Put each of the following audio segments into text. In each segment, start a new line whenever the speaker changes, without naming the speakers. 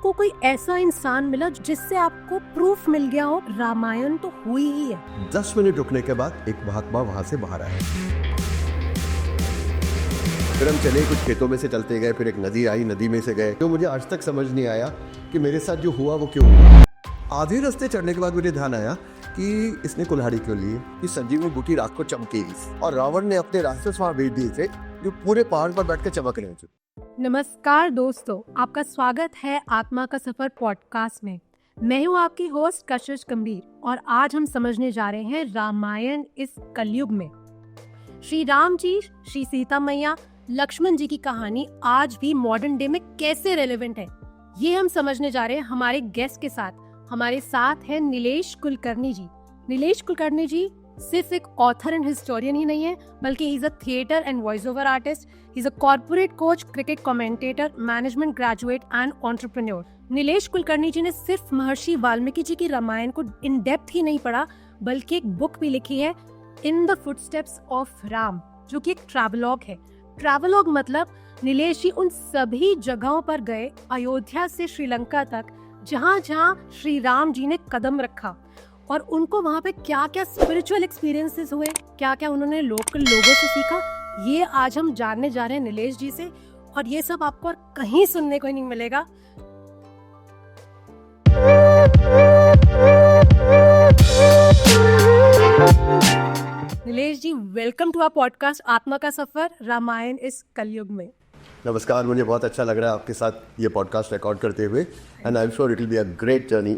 आपको कोई ऐसा इंसान मिला जिससे आपको प्रूफ मिल गया हो रामायण तो हुई ही है?
10 मिनट रुकने के बाद एक महात्मा वहां से बाहर आया। फिर हम चले, कुछ खेतों में से चलते गए, फिर एक नदी आई, नदी में से गए। तो मुझे आज तक समझ नहीं आया कि मेरे साथ जो हुआ वो क्यों हुआ। आधे रास्ते चढ़ने के बाद मुझे ध्यान आया कि इसने कुल्हाड़ी क्यों ली, कि संजीवनी बूटी रात को चमकेगी, और रावण ने अपने राक्षस वहां भेज दिए थे जो पूरे पहाड़ पर बैठ कर चमक रहे थे।
नमस्कार दोस्तों, आपका स्वागत है आत्मा का सफर पॉडकास्ट में। मैं हूँ आपकी होस्ट कशिश गंभीर और आज हम समझने जा रहे हैं रामायण इस कलयुग में। श्री राम जी, श्री सीता मैया, लक्ष्मण जी की कहानी आज भी मॉडर्न डे में कैसे रेलेवेंट है, ये हम समझने जा रहे हैं हमारे गेस्ट के साथ। हमारे साथ है नीलेश कुलकर्णी जी। नीलेश कुलकर्णी जी सिर्फ एक ऑथर एंड हिस्टोरियन ही नहीं है, बल्कि he is a theatre and voice over artist, he is a corporate coach, cricket commentator, management graduate and entrepreneur. Nilesh Kulkarni ji ने सिर्फ महर्षि वाल्मीकि जी की रामायण को इन डेप्थ ही नहीं पढ़ा, बल्कि एक बुक भी लिखी है, in the footsteps of Ram, जो कि एक ट्रैवलॉग है। ट्रैवलॉग मतलब नीलेश जी उन सभी जगहों पर गए, अयोध्या से श्रीलंका तक, जहाँ जहाँ श्री राम जी ने कदम रखा, और उनको वहाँ पे क्या क्या स्पिरिचुअल एक्सपीरियंसेस हुए, क्या क्या उन्होंने लोकल लोगों से सीखा, ये आज हम जानने जा रहे हैं नीलेश जी से। और ये सब आपको और कहीं सुनने को नहीं मिलेगा। नीलेश जी, वेलकम टू आवर पॉडकास्ट आत्मा का सफर, रामायण इस कलयुग में।
नमस्कार, मुझे बहुत अच्छा लग रहा है आपके साथ ये पॉडकास्ट रिकॉर्ड करते हुए, and I am sure it will be a great journey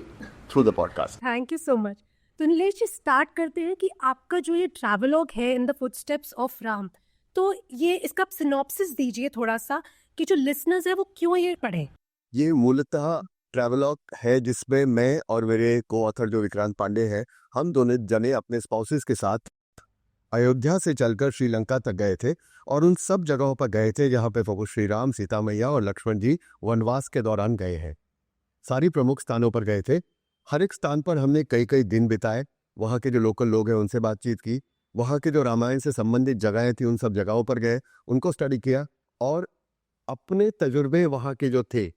through the podcast.
Thank you so much. तो नीलेश जी, स्टार्ट करते हैं कि आपका जो ये ट्रैवलॉग है in the footsteps of Ram, तो ये इसका आप सिनॉप्सिस दीजिए थोड़ा सा कि जो लिसनर्स है वो क्यों ये पढ़े।
ये मूलतः ट्रैवलॉग है जिसमें मैं और मेरे को ऑथर जो विक्रांत पांडे हैं, हम दोनों जने अपने स्पाउसेस के साथ अयोध्या से चलकर श्रीलंका तक गए थे, और उन सब जगहों पर गए थे जहाँ पे प्रभु श्री राम, सीता मैया और लक्ष्मण जी वनवास के दौरान गए हैं। सारी प्रमुख स्थानों पर गए थे। हर एक स्थान पर हमने कई कई दिन बिताए, वहाँ के जो लोकल लोग हैं उनसे बातचीत की, वहाँ के जो रामायण से संबंधित जगहें थी उन सब जगहों पर गए, उनको स्टडी किया, और अपने तजुर्बे वहाँ के जो थे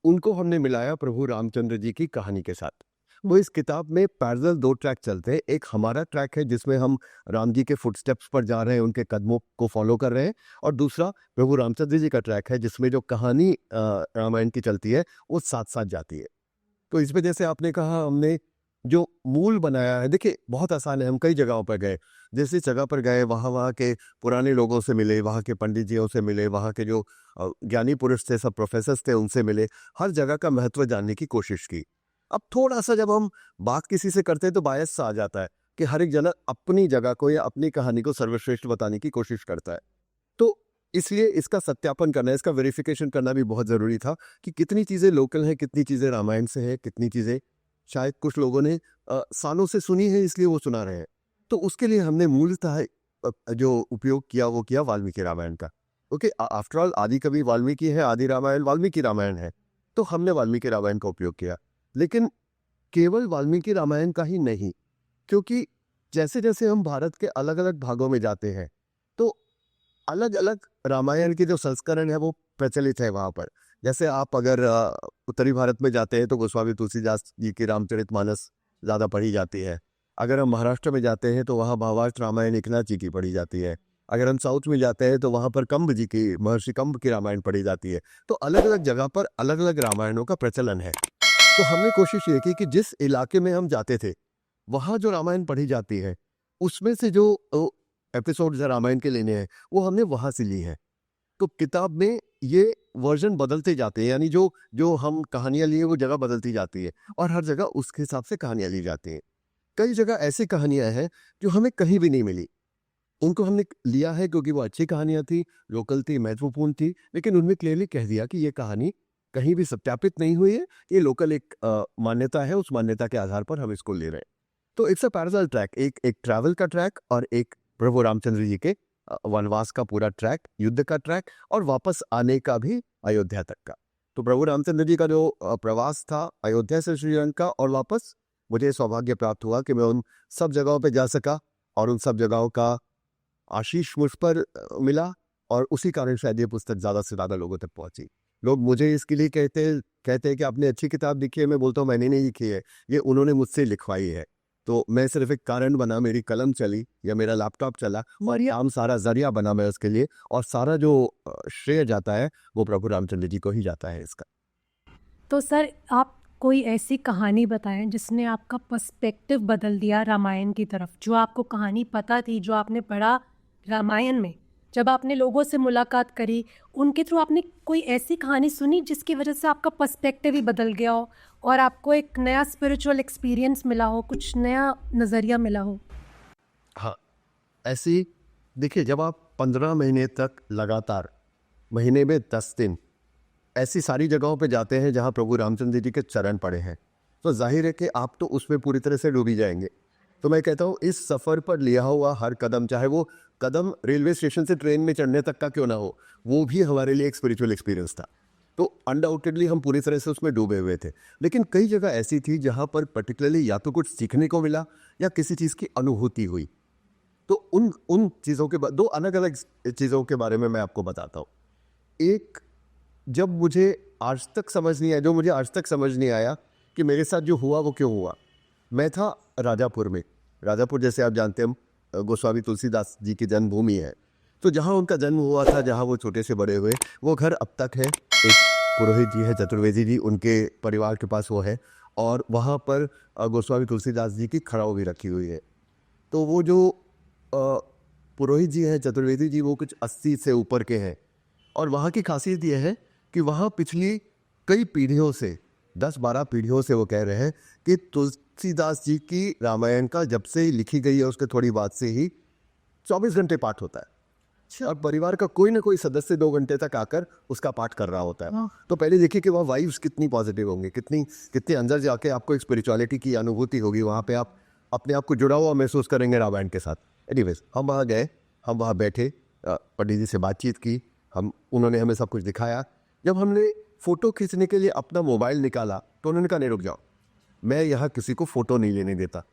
उनको हमने मिलाया प्रभु रामचंद्र जी की कहानी के साथ। वो इस किताब में पैरेलल 2 ट्रैक चलते हैं। एक हमारा ट्रैक है जिसमें हम राम जी के फुटस्टेप्स पर जा रहे हैं, उनके कदमों को फॉलो कर रहे हैं, और दूसरा प्रभु रामचंद्र जी का ट्रैक है जिसमें जो कहानी रामायण की चलती है वो साथ साथ जाती है। तो इस वजह से आपने कहा, हमने जो मूल बनाया है, देखिए बहुत आसान है। हम कई जगहों पर गए, जिस जगह पर गए वहाँ के पुराने लोगों से मिले, वहाँ के पंडित जियों से मिले, वहाँ के जो ज्ञानी पुरुष थे, सब प्रोफेसर्स थे, उनसे मिले, हर जगह का महत्व जानने की कोशिश की। अब थोड़ा सा जब हम बात किसी से करते हैं तो बायस सा आ जाता है कि हर एक जना अपनी जगह को या अपनी कहानी को सर्वश्रेष्ठ बताने की कोशिश करता है। तो इसलिए इसका सत्यापन करना, इसका वेरिफिकेशन करना भी बहुत ज़रूरी था कि कितनी चीज़ें लोकल हैं, कितनी चीज़ें रामायण से है, कितनी चीज़ें शायद कुछ लोगों ने सालों से सुनी है इसलिए वो सुना रहे हैं। तो उसके लिए हमने मूलतः जो उपयोग किया वो किया वाल्मीकि रामायण का। ओके, आफ्टर ऑल आदि कवि वाल्मीकि है, आदि रामायण वाल्मीकि रामायण है, तो हमने वाल्मीकि रामायण का उपयोग किया। लेकिन केवल वाल्मीकि रामायण का ही नहीं, क्योंकि जैसे जैसे हम भारत के अलग अलग भागों में जाते हैं तो अलग अलग रामायण के जो संस्करण है वो प्रचलित है वहाँ पर। जैसे आप अगर उत्तरी भारत में जाते हैं तो गोस्वामी तुलसीदास जी की रामचरितमानस ज़्यादा पढ़ी जाती है। अगर हम महाराष्ट्र में जाते हैं तो वहाँ महाभारत रामायण एकनाथ जी की पढ़ी जाती है। अगर हम साउथ में जाते हैं तो वहाँ पर कंब जी की, महर्षि कंब की रामायण पढ़ी जाती है। तो अलग अलग जगह पर अलग अलग रामायणों का प्रचलन है। तो हमने कोशिश ये की कि जिस इलाके में हम जाते थे वहाँ जो रामायण पढ़ी जाती है उसमें से जो एपिसोड्स रामायण के लेने हैं वो हमने वहाँ से ली है। तो किताब में ये वर्जन बदलते जाते हैं, यानी जो जो हम कहानियाँ लिए वो जगह बदलती जाती है, और हर जगह उसके हिसाब से कहानियाँ ली जाती हैं। कई जगह ऐसी कहानियाँ हैं जो हमें कहीं भी नहीं मिली, उनको हमने लिया है क्योंकि वो अच्छी कहानियाँ थी, लोकल थी, महत्वपूर्ण थी, लेकिन उनमें क्लियरली कह दिया कि ये कहानी कहीं भी सत्यापित नहीं हुई है, ये लोकल एक मान्यता है, उस मान्यता के आधार पर हम इसको ले रहे हैं। तो इट्स अ पैरेलल ट्रैक, एक ट्रैवल का ट्रैक और एक प्रभु रामचंद्र जी के वनवास का पूरा ट्रैक, युद्ध का ट्रैक, और वापस आने का भी अयोध्या तक का। तो प्रभु रामचंद्र जी का जो प्रवास था अयोध्या से श्रीलंका और वापस, मुझे सौभाग्य प्राप्त हुआ कि मैं उन सब जगहों पर जा सका, और उन सब जगहों का आशीष मुझ पर मिला, और उसी कारण शायद ये पुस्तक ज़्यादा से ज़्यादा लोगों तक पहुंची। लोग मुझे इसके लिए कहते हैं कि आपने अच्छी किताब लिखी है। मैं बोलता हूँ मैंने नहीं लिखी है, ये उन्होंने मुझसे लिखवाई है। तो मैं सिर्फ एक कारण बना, मेरी कलम चली या मेरा लैपटॉप चला और ये आम सारा जरिया बना मैं उसके लिए, और सारा जो श्रेय जाता है वो प्रभु रामचंद्र जी को ही जाता है इसका।
तो सर आप कोई ऐसी कहानी बताएं जिसने आपका पर्सपेक्टिव बदल दिया रामायण की तरफ, जो आपको कहानी पता थी, जो आपने पढ़ा रामायण में, जब आपने लोगों से मुलाकात करी उनके थ्रू आपने कोई ऐसी कहानी सुनी जिसकी वजह से आपका पर्सपेक्टिव ही बदल गया हो और आपको एक नया स्पिरिचुअल एक्सपीरियंस मिला हो, कुछ नया नज़रिया मिला हो?
हाँ, ऐसी देखिए, जब आप 15 महीने तक लगातार, महीने में 10 दिन ऐसी सारी जगहों पे जाते हैं जहाँ प्रभु रामचंद्र जी के चरण पड़े हैं, तो जाहिर है कि आप तो उसमें पूरी तरह से डूबी जाएंगे। तो मैं कहता हूँ इस सफ़र पर लिया हुआ हर कदम, चाहे वो कदम रेलवे स्टेशन से ट्रेन में चढ़ने तक का क्यों ना हो, वो भी हमारे लिए एक स्पिरिचुअल एक्सपीरियंस था। तो अनडाउटेडली हम पूरी तरह से उसमें डूबे हुए थे। लेकिन कई जगह ऐसी थी जहाँ पर पर्टिकुलरली या तो कुछ सीखने को मिला या किसी चीज़ की अनुभूति हुई। तो उन चीज़ों के दो अलग अलग चीज़ों के बारे में मैं आपको बताता हूँ। एक, जब मुझे आज तक समझ नहीं आया, जो मुझे आज तक समझ नहीं आया कि मेरे साथ जो हुआ वो क्यों हुआ। मैं था राजापुर में। राजापुर जैसे आप जानते हैं गोस्वामी तुलसीदास जी की जन्मभूमि है। तो जहाँ उनका जन्म हुआ था, जहाँ वो छोटे से बड़े हुए, वो घर अब तक है। एक पुरोहित जी है, चतुर्वेदी जी, उनके परिवार के पास वो है, और वहाँ पर गोस्वामी तुलसीदास जी की खड़ाऊ भी रखी हुई है। तो वो जो पुरोहित जी हैं, चतुर्वेदी जी, वो कुछ 80 से ऊपर के हैं। और वहाँ की खासियत ये है कि वहाँ पिछली कई पीढ़ियों से, 10-12 पीढ़ियों से वो कह रहे हैं कि तुलसीदास जी की रामायण का जब से लिखी गई है उसके थोड़ी बाद से ही 24 घंटे पाठ होता है, और परिवार का कोई ना कोई सदस्य 2 घंटे तक आकर उसका पाठ कर रहा होता है। तो पहले देखिए कि वहाँ वाइब्स कितनी पॉजिटिव होंगी, कितनी अंदर जाके आपको एक स्पिरिचुअलिटी की अनुभूति होगी। वहाँ पे आप अपने आप को जुड़ा हुआ महसूस करेंगे रामायण के साथ। एनीवेज, हम वहाँ गए, हम वहाँ बैठे, पंडित जी से बातचीत की, उन्होंने हमें सब कुछ दिखाया। जब हमने फ़ोटो खींचने के लिए अपना मोबाइल निकाला तो उन्होंने कहा नहीं, रुक जाओ, मैं यहाँ किसी को फ़ोटो नहीं लेने देता।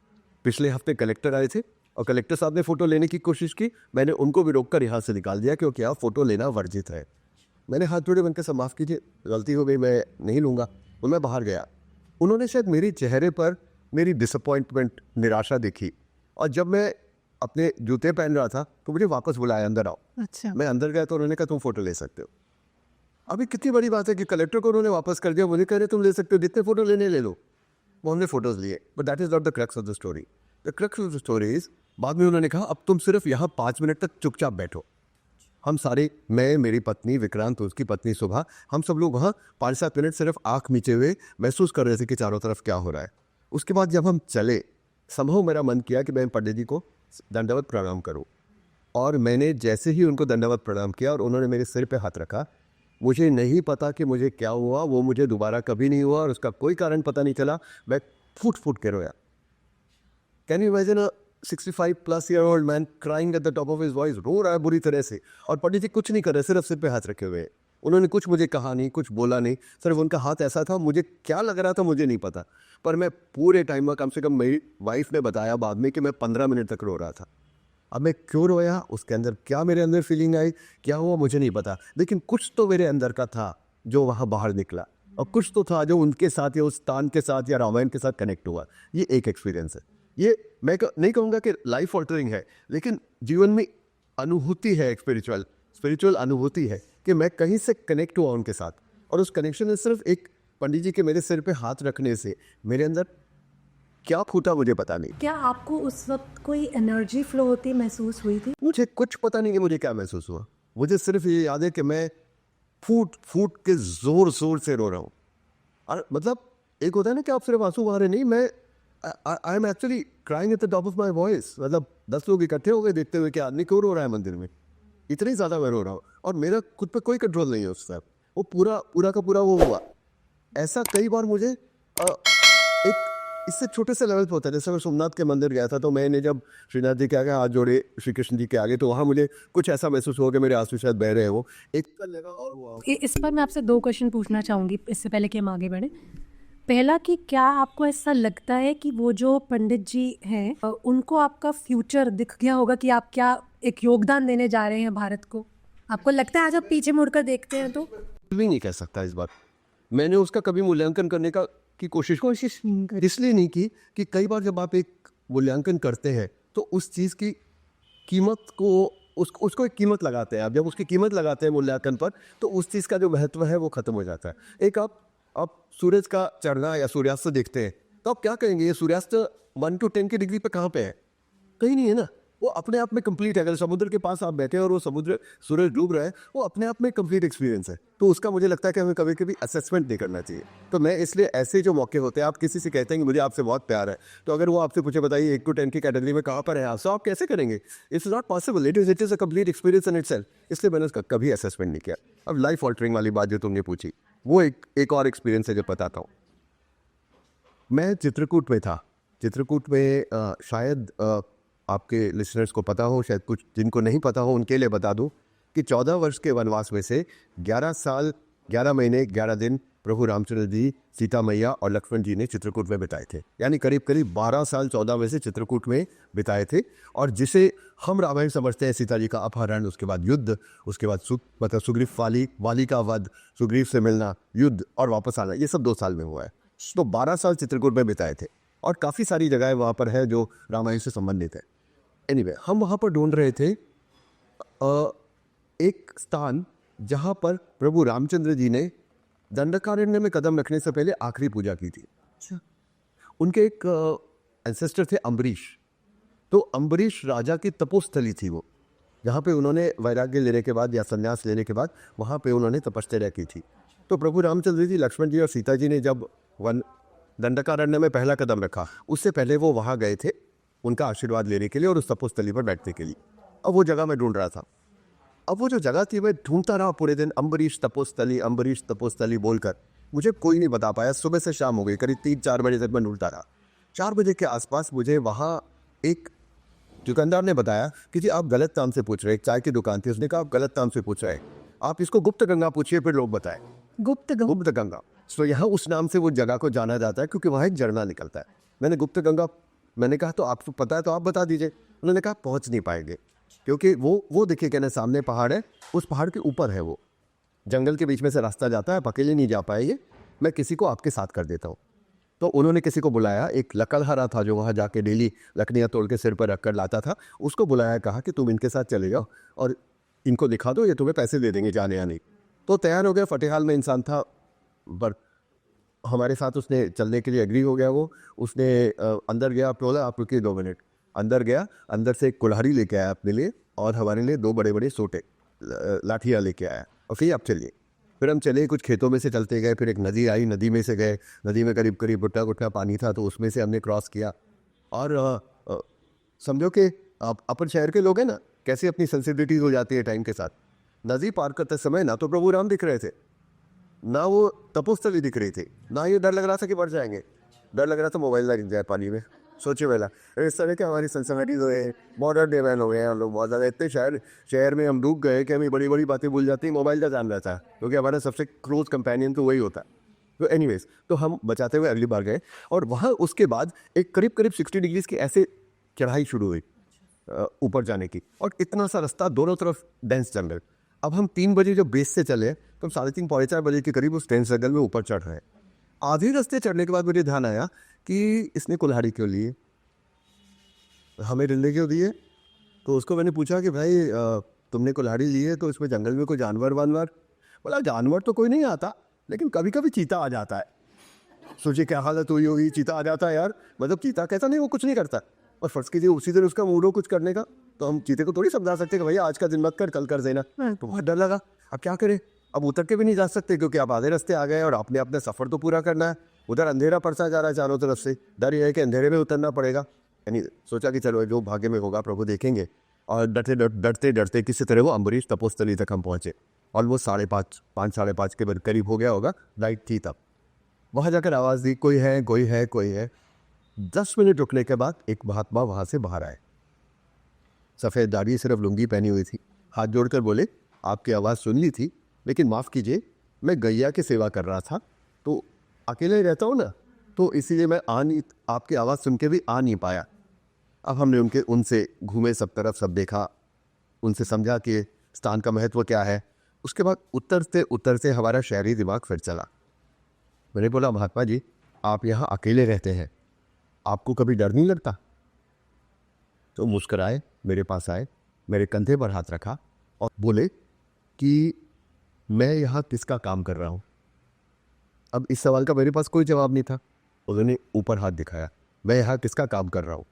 पिछले हफ्ते कलेक्टर आए थे और कलेक्टर साहब ने फ़ोटो लेने की कोशिश की, मैंने उनको भी रोक कर यहाँ से निकाल दिया क्योंकि यहाँ फ़ोटो लेना वर्जित है। मैंने हाथ जोड़े, बनकर सब माफ़ कीजिए, गलती हो गई, मैं नहीं लूँगा। तो मैं बाहर गया। उन्होंने शायद मेरे चेहरे पर मेरी डिसअपॉइंटमेंट, निराशा देखी, और जब मैं अपने जूते पहन रहा था तो मुझे वापस बुलाया, अंदर आओ।
अच्छा।
मैं अंदर गया तो उन्होंने कहा तुम फ़ोटो ले सकते हो। अभी कितनी बड़ी बात है कि कलेक्टर को उन्होंने वापस कर दिया, मुझे कह रहे तुम ले सकते हो, जितने फ़ोटो लेने ले लो। वो हमने फ़ोटोज़ लिए, but that is not the crux of the story. The crux of the story is, बाद में उन्होंने कहा अब तुम सिर्फ यहाँ 5 मिनट तक चुपचाप बैठो। हम सारे, मैं, मेरी पत्नी विक्रांत, उसकी पत्नी सुभा, हम सब लोग वहाँ 5-7 मिनट सिर्फ आँख मीचे हुए महसूस कर रहे थे कि चारों तरफ क्या हो रहा है। उसके बाद जब हम चले, संभव मेरा मन किया कि मैं पंडित जी को दंडवत प्रणाम करूं, और मैंने जैसे ही उनको दंडवत प्रणाम किया और उन्होंने मेरे सिर पे हाथ रखा, मुझे नहीं पता कि मुझे क्या हुआ, वो मुझे दोबारा कभी नहीं हुआ और उसका कोई कारण पता नहीं चला। मैं फूट फूट के रोया। Can you imagine a 65+ year old man crying at the top of his voice, रो रहा है बुरी तरह से, और पंडित जी कुछ नहीं कर रहे, सिर्फ सिर पे हाथ रखे हुए। उन्होंने कुछ मुझे कहा नहीं, कुछ बोला नहीं, सिर्फ उनका हाथ ऐसा था, मुझे क्या लग रहा था मुझे नहीं पता, पर मैं पूरे टाइम में, कम से कम मेरी वाइफ ने बताया बाद में कि मैं 15 मिनट तक रो रहा था। अब मैं क्यों रोया, उसके अंदर क्या मेरे अंदर फीलिंग आई, क्या हुआ मुझे नहीं पता, लेकिन कुछ तो मेरे अंदर का था जो वहाँ बाहर निकला, और कुछ तो था जो उनके साथ या उस स्थान के साथ या रामायण के साथ कनेक्ट हुआ। ये एक एक्सपीरियंस है। ये मैं नहीं कहूँगा कि लाइफ ऑल्टरिंग है, लेकिन जीवन में अनुभूति है, एक स्पिरिचुअल अनुभूति है कि मैं कहीं से कनेक्ट हुआ उनके साथ, और उस कनेक्शन में सिर्फ एक पंडित जी के मेरे सिर पे हाथ रखने से मेरे अंदर क्या फूटा मुझे पता नहीं।
क्या आपको उस वक्त कोई एनर्जी फ्लो होती महसूस हुई थी?
मुझे कुछ पता नहीं कि मुझे क्या महसूस हुआ। मुझे सिर्फ ये याद है कि मैं फूट फूट के जोर जोर से रो रहा हूँ। और मतलब एक होता है ना कि आप सिर्फ आंसू बहा रहे नहीं, मैं I am actually crying at the top of my voice. मतलब 10 लोग इकट्ठे हो गए देखते हुए कि आदमी क्यों रो रहा है मंदिर में, इतनी ज़्यादा मैं रो रहा हूँ, और मेरा खुद पे कोई कंट्रोल नहीं है उस टाइम। वो पूरा का पूरा वो हुआ। ऐसा कई बार मुझे एक इससे छोटे से लेवल पे होता है। जैसे मैं सोमनाथ के मंदिर गया था, तो मैंने जब श्रीनाथ जी के आगे हाथ जोड़े, श्री कृष्ण जी के आगे, तो वहाँ मुझे कुछ ऐसा महसूस हुआ कि मेरे आंसू शायद बह रहे हैं। वो एक लगा और हुआ।
इस पर मैं आपसे 2 क्वेश्चन पूछना चाहूँगी इससे पहले कि हम आगे बढ़ें। पहला कि क्या आपको ऐसा लगता है कि वो जो पंडित जी हैं उनको आपका फ्यूचर दिख गया होगा कि आप क्या एक योगदान देने जा रहे हैं भारत को? आपको लगता है आज आप पीछे मुड़कर देखते हैं तो?
भी नहीं कह सकता इस बात। मैंने उसका कभी मूल्यांकन करने की कोशिश
नहीं करी।
इसलिए नहीं की कि कई बार जब आप एक मूल्यांकन करते हैं तो उस चीज़ की कीमत को उसको एक कीमत लगाते हैं आप। जब उसकी कीमत लगाते हैं मूल्यांकन पर तो उस चीज़ का जो महत्व है वो खत्म हो जाता है। एक आप सूरज का चढ़ना या सूर्यास्त देखते हैं तो आप क्या कहेंगे, ये सूर्यास्त 1 to 10 की डिग्री पे कहाँ पे है? कहीं नहीं है ना। वो अपने आप में कंप्लीट है। अगर समुद्र के पास आप बैठे हैं और वो सूरज डूब रहा है, वो अपने आप में कंप्लीट एक्सपीरियंस है। तो उसका मुझे लगता है कि हमें कभी कभी असेसमेंट नहीं करना चाहिए। तो मैं इसलिए ऐसे जो मौके होते हैं, आप किसी से कहते हैं कि मुझे आपसे बहुत प्यार है, तो अगर वो आपसे पूछे बताइए 1 to 10 की कैटेगरी में कहाँ पर है आप, तो आप कैसे करेंगे? It's not possible. It is a complete experience in itself. इसलिए मैंने उसका कभी असेसमेंट नहीं किया। अब लाइफ ऑल्टरिंग वाली बात जो तुमने पूछी, वो एक और एक्सपीरियंस है जो बताता हूँ। मैं चित्रकूट में था। चित्रकूट में शायद आपके लिसनर्स को पता हो, शायद कुछ जिनको नहीं पता हो उनके लिए बता दूं कि 14 वर्ष के वनवास में से 11 साल 11 महीने 11 दिन प्रभु रामचंद्र जी, सीता मैया और लक्ष्मण जी ने चित्रकूट में बिताए थे। यानी करीब करीब 12 साल 14 में से चित्रकूट में बिताए थे। और जिसे हम रामायण समझते हैं, सीता जी का अपहरण, उसके बाद युद्ध, उसके बाद सुग्रीव वाली का वध, सुग्रीव से मिलना, युद्ध और वापस आना, ये सब 2 साल में हुआ है। तो 12 साल चित्रकूट में बिताए थे और काफ़ी सारी जगहें वहाँ पर है जो रामायण से संबंधित है। एनीवे, हम वहाँ पर ढूंढ रहे थे एक स्थान जहाँ पर प्रभु रामचंद्र जी ने दंडकारण्य में कदम रखने से पहले आखिरी पूजा की थी। उनके एक एंसेस्टर थे अम्बरीश। तो अम्बरीश राजा की तपोस्थली थी वो, जहाँ पे उन्होंने वैराग्य लेने के बाद या संन्यास लेने के बाद वहाँ पे उन्होंने तपश्चर्या की थी। तो प्रभु रामचंद्र जी, लक्ष्मण जी और सीता जी ने जब दंडकारण्य में पहला कदम रखा, उससे पहले वो वहाँ गए थे उनका आशीर्वाद लेने के लिए और उस तपोस्थली पर बैठने के लिए। अब वो जगह मैं ढूंढ रहा था। अब वो जो जगह थी मैं ढूंढता रहा पूरे दिन, अम्बरीश तपोस्थली बोलकर। मुझे कोई नहीं बता पाया। सुबह से शाम हो गई, करीब 3-4 बजे तक मैं ढूंढता रहा। 4 बजे के आसपास मुझे वहाँ एक दुकानदार ने बताया कि जी आप गलत नाम से पूछ रहे हैं। एक चाय की दुकान थी, उसने कहा आप गलत नाम से पूछ रहे हैं, आप इसको गुप्त गंगा पूछिए, फिर लोग बताएं। गुप्त गंगा। तो यहाँ उस नाम से वो जगह को जाना जाता है क्योंकि वहाँ एक झरना निकलता है। मैंने गुप्त गंगा, मैंने कहा तो आपको पता है तो आप बता दीजिए। उन्होंने कहा पहुँच नहीं पाएंगे क्योंकि वो देखिए कहना सामने पहाड़ है, उस पहाड़ के ऊपर है, वो जंगल के बीच में से रास्ता जाता है, आप अकेले नहीं जा पाएंगे, मैं किसी को आपके साथ कर देता हूँ। तो उन्होंने किसी को बुलाया, एक लकड़हारा था जो वहाँ जाके डेली लकड़ियाँ तोड़ के सिर पर रख कर लाता था, उसको बुलाया, कहा कि तुम इनके साथ चले जाओ और इनको दिखा दो, ये तुम्हें पैसे दे देंगे जाने आने। तो तैयार हो गया, फटेहाल में इंसान था, पर हमारे साथ उसने चलने के लिए एग्री हो गया। वो उसने अंदर गया, बोला आप रुकिए 2 मिनट। अंदर गया, अंदर से एक कुल्हाड़ी लेके आया अपने लिए और हमारे लिए 2 बड़े बड़े सोटे लाठियाँ लेके आया और फिर आप चलिए। फिर हम चले, कुछ खेतों में से चलते गए, फिर एक नदी आई, नदी में से गए। नदी में करीब करीब गुट्टा पानी था, तो उसमें से हमने क्रॉस किया। और समझो कि आप अपन शहर के लोग हैं ना, कैसे अपनी सेंसिटिविटीज हो जाती है टाइम के साथ। नदी पार करते समय ना तो प्रभु राम दिख रहे थे, ना वो तपोस्थली दिख रही थी, ना ये डर लग रहा था कि बढ़ जाएंगे। डर लग रहा था मोबाइल ना गिर जाए पानी में। सोचे पहला इस तरह के हमारी सेंसिटिविटीज हो गए, मॉडर्न डे मैन हो गए हम लोग बहुत ज़्यादा। इतने शहर में हम डूब गए कि हमें बड़ी बड़ी बातें भूल जाती, मोबाइल का जान रहता है क्योंकि हमारा सबसे क्लोज कंपेनियन तो वही होता है। तो एनीवेज, तो हम बचाते हुए अगली बार गए और वहाँ उसके बाद एक करीब करीब 60 डिग्रीज की ऐसे चढ़ाई शुरू हुई ऊपर जाने की, और इतना सा रास्ता, दोनों तरफ डेंस जंगल। अब हम 3 बजे जो बेस से चले तो हम 3:30 पौने 4 बजे के करीब उस डेंस जंगल में ऊपर चढ़ रहे हैं। आधे रास्ते चढ़ने के बाद मुझे ध्यान आया कि इसने कुल्हाड़ी क्यों ली है, हमें डंडे क्यों दिए। तो उसको मैंने पूछा कि भाई तुमने कुल्हाड़ी ली है तो इसमें जंगल में कोई जानवर वानवर? बोला जानवर तो कोई नहीं आता, लेकिन कभी कभी चीता आ जाता है। सोचिए क्या हालत हुई होगी, चीता आ जाता है यार, मतलब चीता कैसा नहीं, वो कुछ नहीं करता। और फर्ज कीजिए उसी दिन उसका मूड हो कुछ करने का, तो हम चीते को थोड़ी समझा सकते कि भैया आज का दिन मत कर, कल कर देना। तो बहुत डर लगा, अब क्या करें। अब उतर के भी नहीं जा सकते क्योंकि आप आधे रास्ते आ गए और आपने अपना सफ़र तो पूरा करना है। उधर अंधेरा पड़ता जा रहा है चारों तरफ से, डर ये है कि अंधेरे में उतरना पड़ेगा। यानी सोचा कि चलो जो भाग्य में होगा प्रभु देखेंगे। और डरते डरते किसी तरह वो अम्बरीश तपोस्थली तक हम पहुँचे। ऑलमोस्ट 5:30 के करीब हो गया होगा, लाइट थी तब। वहाँ जाकर आवाज़ दी, कोई है कोई है कोई है। 10 मिनट रुकने के बाद एक महात्मा वहाँ से बाहर आए, सफ़ेद दाढ़ी, सिर्फ लुंगी पहनी हुई थी। हाथ जोड़कर बोले आपकी आवाज़ सुन ली थी, लेकिन माफ़ कीजिए मैं गैया की सेवा कर रहा था, तो अकेले रहता हूँ ना, तो इसीलिए मैं आपकी आवाज़ सुन के भी आ नहीं पाया। अब हमने उनसे घूमे, सब तरफ सब देखा, उनसे समझा कि स्थान का महत्व क्या है। उसके बाद उतरते उतरते हमारा शहरी दिमाग फिर चला। मैंने बोला, महात्मा जी आप यहाँ अकेले रहते हैं, आपको कभी डर नहीं लगता? तो मुस्कुराए, मेरे पास आए, मेरे कंधे पर हाथ रखा और बोले कि मैं यहाँ किसका काम कर रहा हूँ। अब इस सवाल का मेरे पास कोई जवाब नहीं था। उन्होंने ऊपर हाथ दिखाया, मैं यहाँ किसका काम कर रहा हूँ?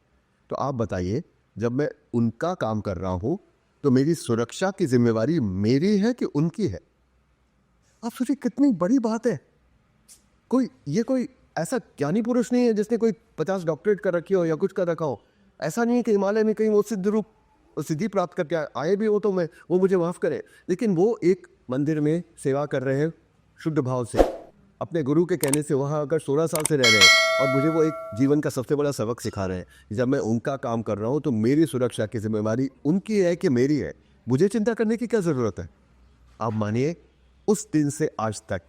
तो आप बताइए, जब मैं उनका काम कर रहा हूँ तो मेरी सुरक्षा की जिम्मेवारी मेरी है कि उनकी है? आप सोचिए कितनी बड़ी बात है। कोई ऐसा ज्ञानी पुरुष नहीं है जिसने कोई 50 डॉक्टरेट कर रखी हो या कुछ कर रखा हो। ऐसा नहीं है कि हिमालय में कहीं वो सिद्धि प्राप्त करके आए भी हो तो वो मुझे माफ़ करे, लेकिन वो एक मंदिर में सेवा कर रहे हैं शुद्ध भाव से, अपने गुरु के कहने से वहाँ अगर 16 साल से रह रहे हैं और मुझे वो एक जीवन का सबसे बड़ा सबक सिखा रहे हैं। जब मैं उनका काम कर रहा हूँ तो मेरी सुरक्षा की जिम्मेवारी उनकी है कि मेरी है? मुझे चिंता करने की क्या ज़रूरत है? आप मानिए, उस दिन से आज तक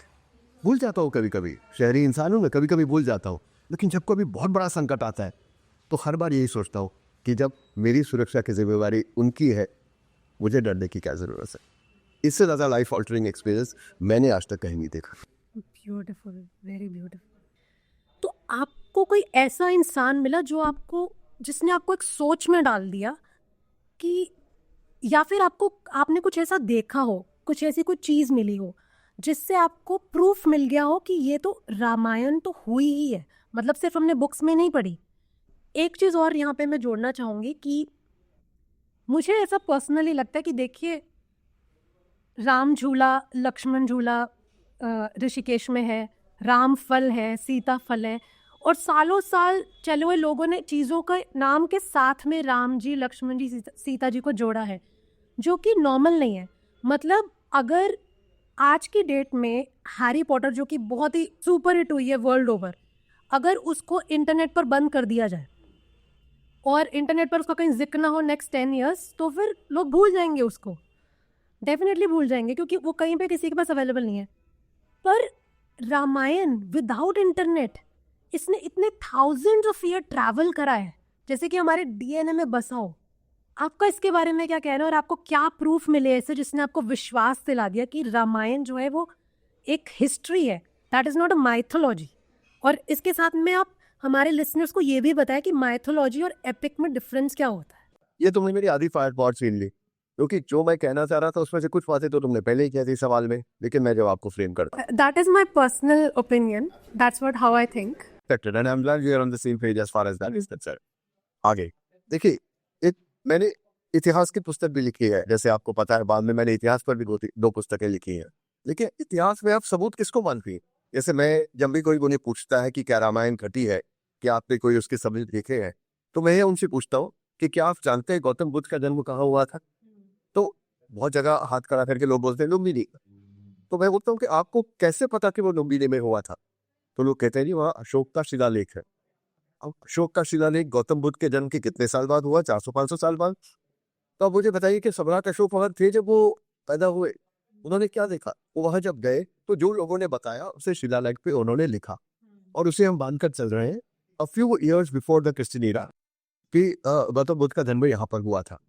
भूल जाता हूँ, कभी कभी शहरी इंसान हूँ मैं, कभी कभी भूल जाता हूँ, लेकिन जब कभी बहुत बड़ा संकट आता है तो हर बार यही सोचता हूँ कि जब मेरी सुरक्षा की जिम्मेवारी उनकी है, मुझे डरने की क्या ज़रूरत है? इससे ज़्यादा लाइफ ऑल्टरिंग एक्सपीरियंस मैंने आज तक कहीं नहीं देखा।
Beautiful, very beautiful. तो आपको कोई ऐसा इंसान मिला जिसने आपको एक सोच में डाल दिया कि, या फिर आपने कुछ ऐसा देखा हो, कुछ ऐसी कोई चीज़ मिली हो जिससे आपको प्रूफ मिल गया हो कि ये तो रामायण तो हुई ही है, मतलब सिर्फ हमने बुक्स में नहीं पढ़ी। एक चीज़ और यहाँ पे मैं जोड़ना चाहूँगी कि मुझे ऐसा पर्सनली लगता है कि देखिए, राम झूला, लक्ष्मण झूला ऋषिकेश में है, राम फल है, सीता फल है, और सालों साल चले हुए लोगों ने चीज़ों के नाम के साथ में राम जी, लक्ष्मण जी, सीता जी को जोड़ा है, जो कि नॉर्मल नहीं है। मतलब अगर आज की डेट में हैरी पॉटर, जो कि बहुत ही सुपर हिट हुई है वर्ल्ड ओवर, अगर उसको इंटरनेट पर बंद कर दिया जाए और इंटरनेट पर उसका कहीं जिक्र ना हो नेक्स्ट 10 ईयर्स, तो फिर लोग भूल जाएंगे उसको, डेफिनेटली भूल जाएंगे, क्योंकि वो कहीं पे किसी के पास अवेलेबल नहीं है। पर रामायण विदाउट इंटरनेट, इसने इतने थाउजेंड्स ऑफ ईयर ट्रैवल करा है, जैसे कि हमारे डीएनए में बसा हो। आपका इसके बारे में क्या कहना है, और आपको क्या प्रूफ मिले ऐसे जिसने आपको विश्वास दिला दिया कि रामायण जो है वो एक हिस्ट्री है, that is not a mythology? और इसके साथ में आप हमारे लिसनर्स को ये भी बताएं कि माइथोलॉजी और एपिक में डिफरेंस क्या होता है।
ये तुमने मेरी आधी फायर पॉट छीन ली, क्योंकि जो मैं कहना चाह रहा था उसमें से कुछ बातें तो तुमने पहले ही कह दी सवाल में, लेकिन मैं जवाब को फ्रेम करता हूं।
That is my personal opinion, that's what how I think.
And I'm glad we are on the same page as far as that is concerned. आगे देखिए, मैंने इतिहास की पुस्तक भी लिखी है, जैसे आपको पता है, बाद में मैंने इतिहास पर भी दो पुस्तकें लिखी हैं। लेकिन इतिहास में आप सबूत किसको मानती हैं? जैसे मैं जब भी कोई मुझे पूछता है कि क्या रामायण घटी है, क्या आपने कोई उसके सबूत देखे हैं, तो मैं उनसे पूछता हूँ कि क्या आप जानते हैं गौतम बुद्ध का जन्म कहाँ हुआ था? तो बहुत जगह हाथ खड़ा करके लोग बोलते हैं लुम्बिनी। तो मैं बोलता हूँ कि आपको कैसे पता कि वो लुम्बिनी में हुआ था? तो लोग कहते हैं जी वहाँ अशोक का शिलालेख है। अब अशोक का शिलालेख गौतम बुद्ध के जन्म के कितने साल बाद हुआ? 400-500 साल बाद। तो अब मुझे बताइए कि सम्राट अशोक वहां थे जब वो पैदा हुए, उन्होंने क्या देखा? वो वहां जब गए तो जो लोगों ने बताया उसे शिलालेख पे उन्होंने लिखा, और उसे हम बांधकर चल रहे हैं a few years before the Christian era कि गौतम बुद्ध का जन्म यहाँ पर हुआ था।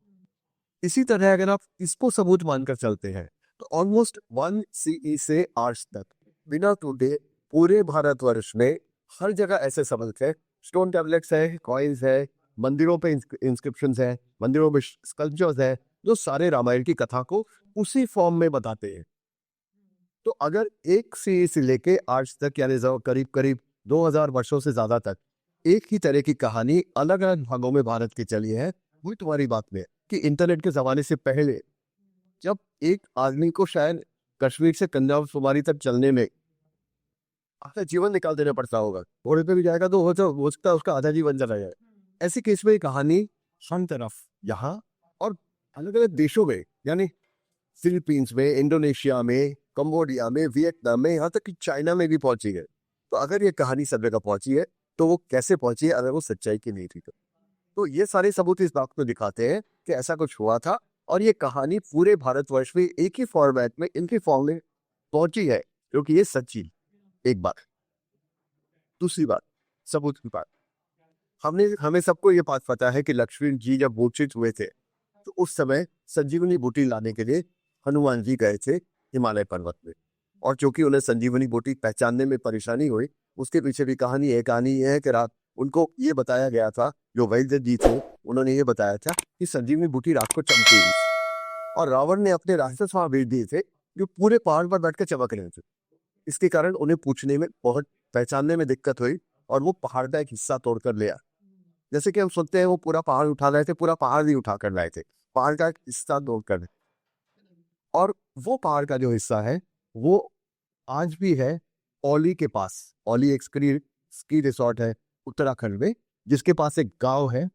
इसी तरह अगर आप इसको सबूत मानकर चलते हैं तो ऑलमोस्ट 1 CE से आज तक बिना टूटे पूरे भारतवर्ष में हर जगह ऐसे सबूत है, स्टोन टैबलेट्स है, कॉइन्स है, मंदिरों पे इंस्क्रिप्शंस है, मंदिरों में स्कल्पचर्स है, जो सारे रामायण की कथा को उसी फॉर्म में बताते हैं। तो अगर 1 CE से लेके आज तक, यानी करीब करीब 2000 वर्षों से ज्यादा तक एक ही तरह की कहानी अलग अलग भागों में भारत की चली है, वही तुम्हारी बात में कि इंटरनेट के जमाने से पहले जब एक आदमी को शायद कश्मीर से कन्याकुमारी तक चलने में आधा जीवन निकाल देना पड़ता होगा, घोड़े पे भी जाएगा तो हो सकता है उसका आधा जीवन चला जाए। ऐसी केस में कहानी हर तरफ यहाँ और अलग अलग देशों में, यानी फिलीपींस में, इंडोनेशिया में, कंबोडिया में, वियतनाम में, यहाँ तक कि चाइना में भी पहुंची है। तो अगर ये कहानी सब जगह पहुंची है तो वो कैसे पहुंची है अगर वो सच्चाई की नहीं थी? तो ये सारे सबूत इस बात को दिखाते हैं कि ऐसा कुछ हुआ था, और ये कहानी पूरे भारतवर्ष में एक ही फॉर्मेट में, इनकी फॉर्म में पहुंची है, क्योंकि ये सच्ची। एक बात। दूसरी बात, सबूत की बात, हमें सबको ये बात पता है कि लक्ष्मण जी जब मूर्छित हुए थे तो उस समय संजीवनी बूटी लाने के लिए हनुमान जी गए थे हिमालय पर्वत में। और चूंकि उन्हें संजीवनी बूटी पहचानने में परेशानी हुई, उसके पीछे भी कहानी ये है कि रात उनको ये बताया गया था, जो वैद्य जी थे उन्होंने ये बताया था कि संजीवनी बूटी रात को चमकेगी, और रावण ने अपने राक्षस वहां भेज दिए थे जो पूरे पहाड़ पर बैठकर चमक रहे थे। इसके कारण उन्हें पूछने में बहुत पहचानने में दिक्कत हुई और वो पहाड़ का एक हिस्सा तोड़कर ले आए। जैसे कि हम सुनते हैं वो पूरा पहाड़ उठा रहे थे, पूरा पहाड़ नहीं उठा कर लाए थे, पहाड़ का एक हिस्सा तोड़कर। और वो पहाड़ का जो हिस्सा है वो आज भी है औली के पास। औली एक स्की रिसोर्ट है उत्तराखंड में, जिसके पास एक गांव है